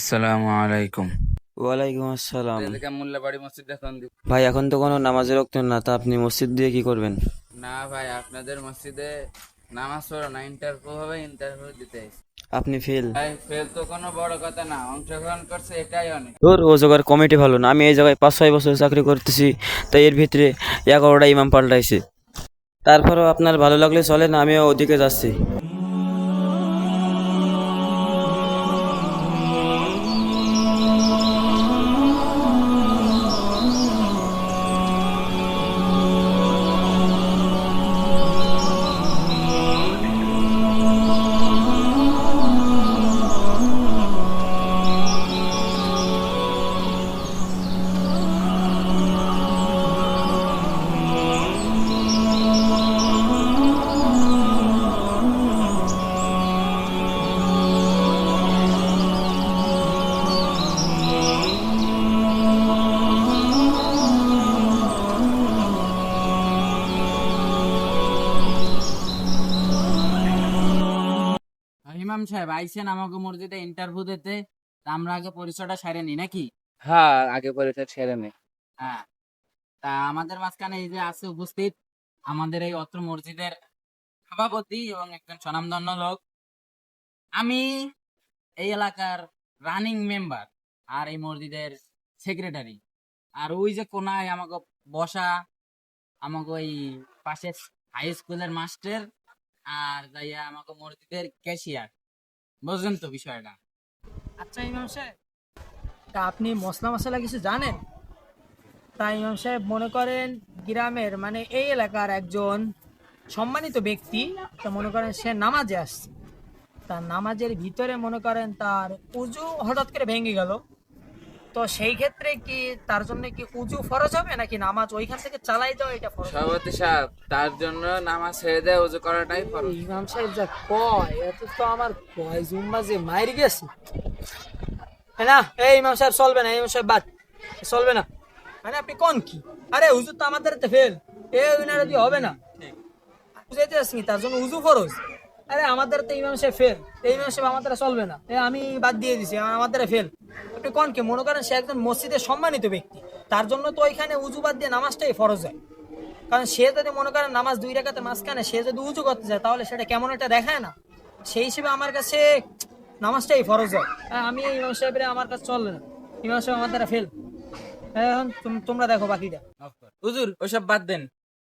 আসসালামু আলাইকুম। ওয়ালাইকুম আসসালাম। এদিকে মোল্লাবাড়ি মসজিদ এখন ভাই এখন তো কোনো নামাজের ওয়াক্ত না, তা আপনি মসজিদ দিয়ে কি করবেন? না ভাই, আপনাদের মসজিদে নামাজ পড়ো না, ইন্টারভিউ হবে, ইন্টারভিউ দিতে এসেছি। আপনি ফেল। ভাই ফেল তো কোনো বড় কথা না, অংশগ্রহণ করছে এটাই অনেক। তোর ও জায়গার কমিটি ভালো না, আমি এই জায়গায় 5-6 বছর চাকরি করতেছি, তাই এর ভিতরে 11টা ইমাম পাল্টাইছে। তারপরেও আপনার ভালো লাগলে চলে না, আমিও ওদিকে যাচ্ছি। ইমাম সাহেব আইছেন আমাকে মসজিদে ইন্টারভিউ দিতে, তা আমরা আগে পরিচয়টা সারে নি নাকি? হ্যাঁ, আগে পরীক্ষা ছেড়ে নে। হ্যাঁ, তা আমাদের মাঝখানে এই যে আছে উপস্থিত আমাদের এই অত্র মসজিদের সভাপতি এবং একজন স্বনামধন্য লোক। আমি এই এলাকার রানিং মেম্বার আর এই মসজিদের সেক্রেটারি। আর ওই যে কোনায় আমাকে বসা আমাকে ওই পাশের হাই স্কুলের মাস্টার, আর যাইয়া আমাকে মসজিদের ক্যাশিয়ার। বুঝলেন তো বিষয়টা? আচ্ছা ইমাম সাহেব, তা আপনি মশলা মশলা কিছু জানেন? তাই ইমাম সাহেব মনে করেন গ্রামের মানে এই এলাকার একজন সম্মানিত ব্যক্তি, তা মনে করেন সে নামাজে আসছে, তার নামাজের ভিতরে মনে করেন তার উজু হঠাৎ করে ভেঙে গেল। তো সেই ক্ষেত্রে কি তার জন্য কি উজু ফরজ হবে নাকি নামাজ ওইখান থেকে চালাই দেওয়া এটা ফরজ হবে? সভাপতি সাহেব, তার জন্য নামাজ ছেড়ে দেয়, ওযু করাটাই ফরজ। ইমাম সাহেব যা কয় এত তো আমার কয় জুম্মা যে মাইর গেছে না। এই ইমাম সাহেব চলবে না, ইমাম সাহেব বাদ চলবে না। মানে আপনি কোন কি? আরে হুজুর তো আমাদের ফেল, এ উনারা দিয়ে হবে না। বুঝাইতে আসছি তার জন্য উজু ফরজ। আরে আমাদের তো ইমাম সাহেব ফেল, এই ইমাম সাহেব আমাদের চলবে না, এ আমি বাদ দিয়ে দিছি, আমাদের ফেল। আপনি কোন কি? মনে করেন সে একজন মসজিদের সম্মানিত ব্যক্তি, তার জন্য তো ওইখানে উজু বাদ দিয়ে নামাজটাই ফরজ হয়। কারণ সে যদি মনে করেন নামাজ 2 রাকাতের মাঝখানে সে যদি উজু করতে যায় তাহলে সেটা কেমন একটা দেখায় না। সেই হিসেবে আমার কাছে নামাজটাই ফরজ হয়। আমি ইমাম সাহেবের আমার কাছে চলবে না, ইমাম সাহেব আমার দ্বারা ফেল। এখন তোমরা দেখো বাকিটা। হুজুর ওইসব বাদ দেন,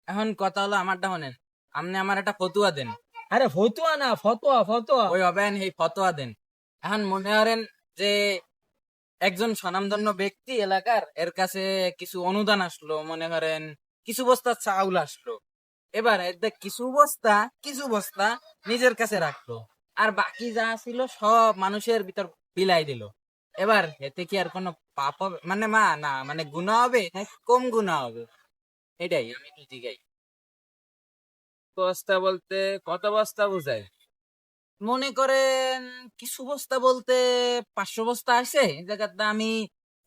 এখন কথা হলো আমারটা শোনেন। আপনি আমার একটা ফতুয়া দেন। আরে ফতুয়া না, ফতোয়া ফতোয়া। ওই হবেন এই ফতোয়া দেন। এখন মনে করেন যে একজন স্বনামধন্য ব্যক্তি এলাকার, এর কাছে কিছু অনুদান আসলো, মনে করেন কিছু বস্তা চাউল আসলো। এবার এদের কিছু বস্তা নিজের কাছে রাখলো, আর বাকি যা ছিল সব মানুষের ভিতর বিলাই দিল। এবার এতে কি আর কোনো পাপ হবে, মানে না মানে গুনাহ হবে না কম গুনাহ হবে? এটাই আমি একটু জিগাই। বস্তা বলতে কত বস্তা বোঝায়? মনে করেন কিছু বস্তা বলতে 500 বস্তা আছে, এই জায়গাতে আমি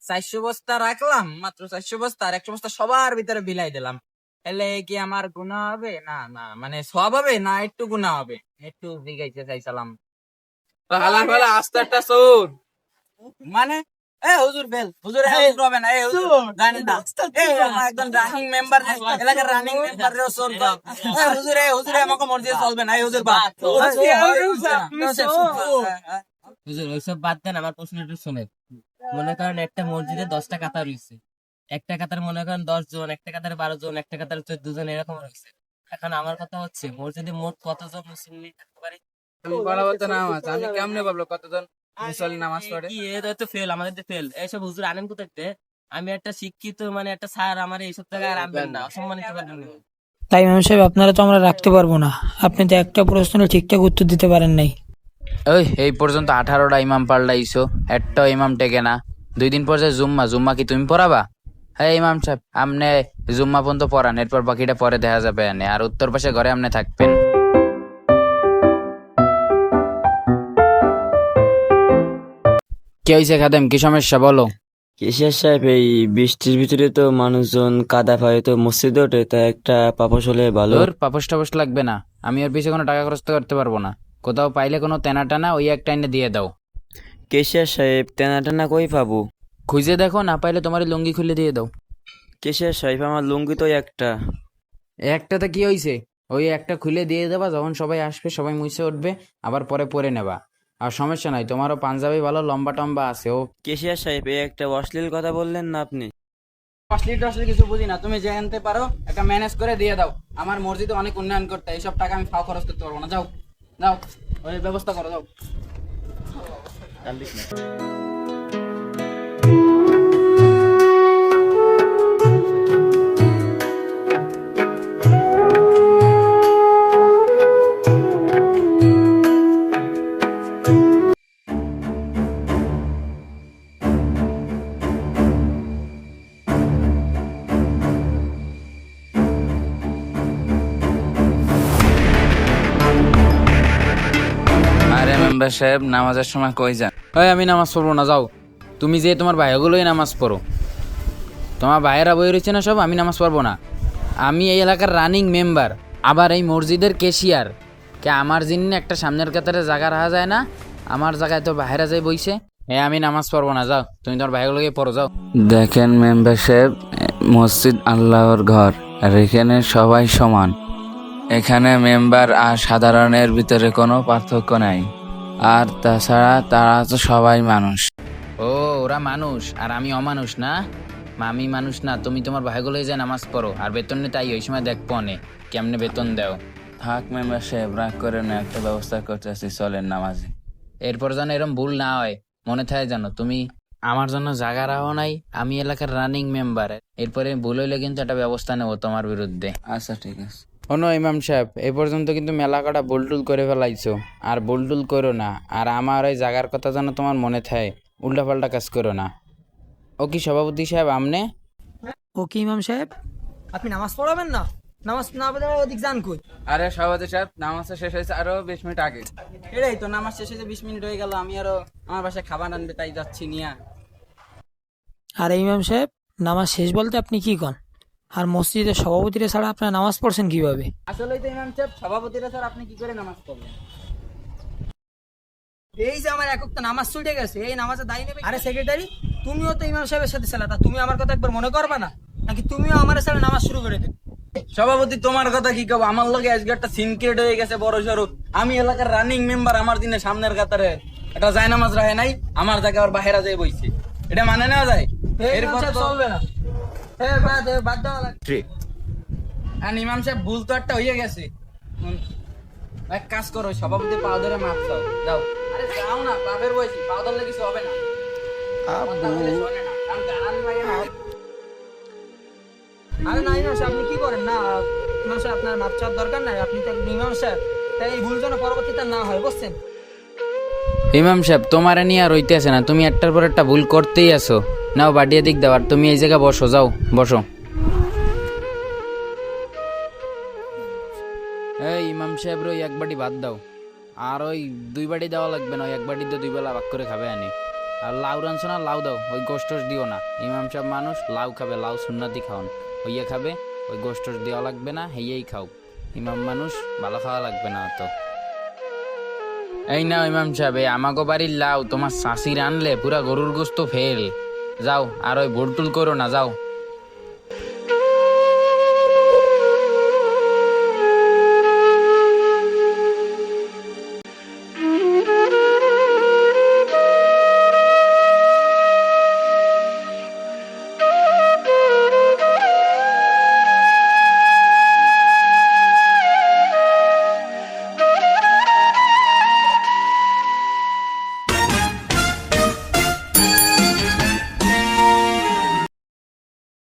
400 বস্তা রাখলাম, মাত্র 400 বস্তা, আর 100 বস্তা সবার ভিতরে বিলাই দিলাম। এলে কি আমার গুনাহ হবে? না মানে সব হবে না একটু গুনাহ হবে? একটু জিগাইতে চাইছিলাম। হালা ফালা আস্তে একটা শোন। মানে হুজুর ফেল, হুজুর হুজুর হবে না, হুজুর জানেন না, আমার একজন রানিং মেম্বার, এলাকার রানিং মেম্বার রে চলবে। হুজুর আমাকে মসজিদে চলবে না, হুজুর বাদ। হুজুর ওইসব বাদ দেন, আমার প্রশ্নটা শুনেন। মনে করেন একটা মসজিদে 10টা কাতার রয়েছে, একটা কাতার মনে করেন 10 জন, একটা কাতারে 12 জন, একটা কাতারে 14 জন, এরকম রয়েছে। এখন আমার কথা হচ্ছে মসজিদে মোট কতজন মুসলিম থাকতে পারে? আমি পড়াবো তো নামাজ, আমি কেমনে বলবো কতজন মুসল্লি নামাজ পড়ে? কি এটা তো ফেল, আমাদের তো ফেল। এইসব হুজুর আনেন কোথাতে? আমি একটা শিক্ষিত মানে একটা স্যার, আমার এইসব জায়গায় আর আনবেন না, অসম্মানিত করবেন না। তাই ইমাম সাহেব আপনারা তো আমরা রাখতে পারবো না, আপনি তো একটা প্রশ্নের ঠিকঠাক উত্তর দিতে পারেন নাই। ওই এই পর্যন্ত 18টা ইমাম পাল্টাইছো, একটাও ইমাম টেকে না। 2 দিন পর যে জুম্মা কি তুমি পড়াবা? হ্যাঁ ইমাম সাহেব, আপনি জুম্মা পর্যন্ত পড়ান, এরপর বাকিটা পরে দেখা যাবে। আর উত্তর পাশে ঘরে আপনি থাকবেন। কি হয়েছে খাদেম, কি সমস্যা বলো? কেশিয়ার সাহেব, এই বৃষ্টির ভিতরে তো মানুষজন কাদা পায়, তো মসজিদে ওঠে, তা একটা পাপোশ হলে ভালো। তোর পাপোশ টাপোশ লাগবে না, আমি ওর পিছিয়ে কোনো টাকা খরচ করতে পারবো না। কোথাও পাইলে কোনো তেনা টানা ওই একটা এনে দিয়ে দাও। কেশিয়ার সাহেব, তেনা টেনা কই পাবো? খুঁজে দেখো, না পাইলে তোমার এই লুঙ্গি খুলে দিয়ে দাও। কেশিয়ার সাহেব, আমার লুঙ্গি তো একটা। একটাতে কি হয়েছে? ওই একটা খুলে দিয়ে দেবা, যখন সবাই আসবে সবাই মুছে উঠবে, আবার পরে পরে নেবা। আর সমস্যা নাই, তোমারও পাঞ্জাবি ভালো লম্বা টম্বা আছে। ও কেশিয়ার সাহেব, এই একটা অশ্লীল কথা বললেন না আপনি? অশ্লীল কিছু বুঝি না, তুমি যে আনতে পারো একটা ম্যানেজ করে দিয়ে দাও। আমার মসজিদে অনেক উন্নয়ন করতে, এইসব টাকা আমি ফাও খরচ করতে পারবো না। যাও যাও, ওই ব্যবস্থা করো, যাও। আরে মেম্বার সাহেব, নামাজের সময় কই যান? ওই আমি নামাজ পড়বো না, যাও। তুমি যে তোমার ভাইগুলোই নামাজ পড়ো, তোমার ভাইয়েরা বই রয়েছে না সব, আমি নামাজ পড়বো না। আমি এই এলাকার রানিং মেম্বার, আবার এই মসজিদের ক্যাশিয়ার। কে আমার জিনিস একটা সামনের কাতারে জায়গা রাখা যায় না? আমার জায়গায় তো বাইরে যাই বইছে। হ্যাঁ আমি নামাজ পড়বো না, যাও তুমি তোমার ভাইগুলোকে পড়ো, যাও। দেখেন মেম্বার সাহেব, মসজিদ আল্লাহর ঘর, আর এখানে সবাই সমান। এখানে মেম্বার আর সাধারণের ভিতরে কোনো পার্থক্য নাই। আর তাছাড়া তারা তো সবাই মানুষ। ও ওরা মানুষ আর আমি অমানুষ না? আমি মানুষ না, তুমি তোমার ভাইগুলোই যে নামাজ পড়ো, আর বেতন নিতে ওই সময় দেখবো নে কেমনে বেতন দেও। থাক মেম্বার সাহেব, রাগ করে না, একটা ব্যবস্থা করতেছি, চলেন নামাজে। এরপর যেন এরকম ভুল না হয়, মনে থাকে জানো, তুমি আমার জন্য জায়গা রাখো নাই, আমি এলাকার রানিং মেম্বার। এরপরে ভুল হইলে কিন্তু একটা ব্যবস্থা নেবো তোমার বিরুদ্ধে। আচ্ছা ঠিক আছে। শোনো ইমাম সাহেব, এই পর্যন্ত কিন্তু মেলা কটা বুলটুল করে ফেলাইছো, আর বুলটুল করো না। আর আমার ওই জায়গার কথা যেন তোমার মনে থাকে, উল্টাপাল্টা কাজ করো না। ও কি সভাপতি সাহেব আমনে? ও কি ইমাম সাহেব, আপনি নামাজ পড়াবেন না? নামাজ না পড়ে ওদিক যান কই? আরে সভাপতি সাহেব, নামাজ শেষ হয়েছে আরো 20 মিনিট আগে। এটাই তো, নামাজ শেষে যে 20 মিনিট হয়ে গেল, আমি আরো আমার বাসায় খাবার আনবে তাই যাচ্ছি নিয়ে। আরে ইমাম সাহেব, নামাজ শেষ বলতে আপনি কি কন? আর মসজিদের সভাপতিরা ছাড়া আপনারা নামাজ পড়ছেন কিভাবে? আসলেই তো ইমাম সাহেব, সভাপতিরা স্যার আপনি কি করে নামাজ পড়বেন? এই যে আমার একক তো নামাজ ছুটে গেছে, এই নামাজে দায়ী নেবে। আরে সেক্রেটারি, তুমিও তো ইমাম সাহেবের সাথে ছেলেটা, তুমি আমার কথা একবার মনে করবে না? নাকি তুমিও আমার সাথে নামাজ শুরু করে দেবে? সভাপতি তোমার কথা কি কব, আমার লগে আজকে একটা সিনক্রেট হয়ে গেছে বড় সড়ো। আমি এলাকার রানিং মেম্বার, আমার দিনে সামনের কাতারে এটা যায় নামাজ রাখে নাই, আমার জায়গা আর বাহিরা যায় বইছে, এটা মানে নেওয়া যায়? এরপর তো চলবে না, বাদ দেওয়া লাগবে। আর ইমাম সাহেব, ভুল তো একটা হয়ে গেছে। এক কাজ করো, সভাপতি পা ধরে মাপ চাও, যাও। আরে যাও না, বাপের বয়সী পা ধরলে কিছু হবে না। কথা বলে শোনে না, কারণ গালানি লাগে না। আরে না ইমাম সাহেব, আপনি কি করেন না? ইমাম সাহেব, আপনার মাপ চাওয়ার দরকার নাই, আপনি তো একজন ইমাম সাহেব। তাই এই ভুল যেন পরবর্তীতে না হয়, বুঝছেন? ইমাম সাহেব, তোমারে নিয়ে আর হইতেছে না, তুমি একটার পর একটা ভুল করতেই আছো। নাও বাড়িয়ে দিক দাও, আর তুমি এই জায়গায় বসো, যাও বসো। এই ইমাম সাহেব, ওই এক বাটি ভাত দাও, আর ওই 2 বাটি দেওয়া লাগবে না, ওই এক বাটি দিয়ে 2 বেলা ভাগ করে খাবে আনি। আর লাউ রানছো না, লাউ দাও, ওই গোষ্ঠস দিও না। ইমাম সাহেব মানুষ, লাউ খাবে, লাউ সুন্নাতি খাওয়ান, হইয়া খাবে। ওই গোষ্ঠস দেওয়া লাগবে না, হেয়েই খাও। ইমাম মানুষ, ভালো খাওয়া লাগবে না তো। এই নাও ইমাম সাহেব, এই আমাগো বাড়ির লাউ তোমার শাশির আনলে পুরা গরুর গোস্ত ফেল। যাও, আর ওই ভুলটুল করো না, যাও।